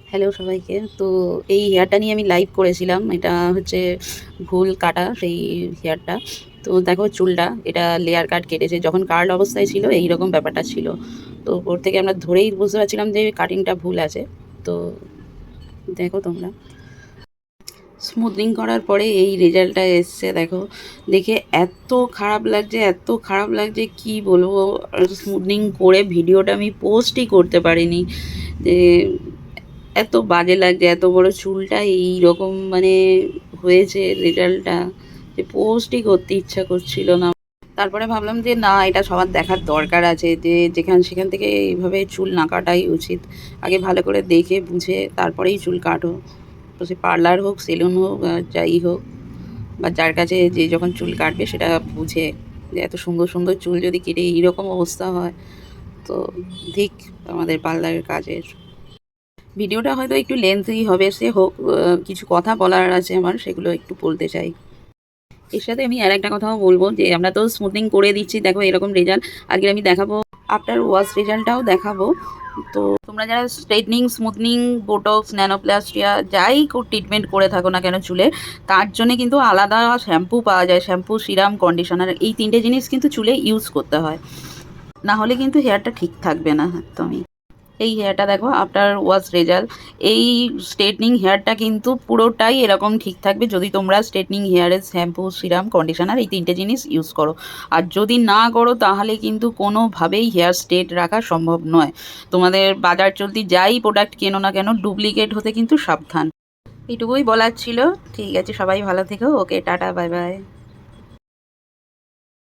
Hello সবাইকে। তো এই হেয়ারটা নিয়ে আমি লাইভ করেছিলাম। এটা হচ্ছে ভুল কাটা সেই হেয়ারটা। তো দেখো চুলটা এটা লেয়ার কাট কেটেছে। যখন কার্ল অবস্থায় ছিল এইরকম ব্যাপারটা ছিল। তো ওর থেকে আমরা ধরেই বুঝতে পারছিলাম যে কাটিংটা ভুল আছে। তো দেখো তোমরা। স্মুথনিং করার পরে এই রেজাল্টটা এসছে দেখো। দেখে এত খারাপ লাগছে, এত খারাপ লাগছে কি বলবো। স্মুথনিং করে ভিডিওটা আমি পোস্টই করতে পারিনি। যে এত বাজে লাগছে, এত বড় চুলটা এইরকম মানে হয়েছে রেজাল্টটা, যে পোস্টই করতে ইচ্ছা করছিল না। তারপরে ভাবলাম যে না, এটা সবার দেখার দরকার আছে, যে সেখান থেকে এইভাবে চুল না কাটাই উচিত। আগে ভালো করে দেখে বুঝে তারপরেই চুল কাটো। তো সে পার্লার হোক, সেলুন হোক, যাই হোক, বা যার কাছে যে যখন চুল কাটবে সেটা বুঝে। যে এত সুন্দর সুন্দর চুল যদি কেটে এইরকম অবস্থা হয়, তো ধিক আমাদের পার্লারের কাজের। ভিডিওটা হয়তো একটু লেন্থি হবে, সে হোক। কিছু কথা বলার আছে আমার, সেগুলো একটু বলতে চাই। এর সাথে আমি আর একটা কথাও বলবো, যে আমরা তো স্মুথনিং করে দিচ্ছি, দেখো এরকম রেজাল্ট। আজকে আমি দেখাবো আফটার ওয়াশ রেজাল্টটাও দেখাবো। তো তোমরা যারা স্ট্রেটনিং, স্মুথনিং, বোটক্স, ন্যানোপ্লাস্টিয়া যাই ট্রিটমেন্ট করে থাকো না কেন চুলে, তার জন্য কিন্তু আলাদা শ্যাম্পু পাওয়া যায়। শ্যাম্পু, সিরাম, কন্ডিশনার, এই তিনটে জিনিস কিন্তু চুলে ইউজ করতে হয়। না হলে কিন্তু হেয়ারটা ঠিক থাকবে না একদমই। এই হেয়ারটা দেখো আফটার ওয়াশ রেজাল্ট। এই স্ট্রেটনিং হেয়ারটা কিন্তু পুরোটাই এরকম ঠিক থাকবে যদি তোমরা স্ট্রেটনিং হেয়ারের শ্যাম্পু, সিরাম, কন্ডিশনার এই তিনটে জিনিস ইউজ করো। আর যদি না করো তাহলে কিন্তু কোনোভাবেই হেয়ার স্ট্রেট রাখা সম্ভব নয়। তোমাদের বাজার চলতি যাই প্রোডাক্ট কেনো না কেন, ডুপ্লিকেট হতে কিন্তু সাবধান। এইটুকুই বলার ছিল। ঠিক আছে, সবাই ভালো থেকো। ওকে, টাটা, বাই বাই।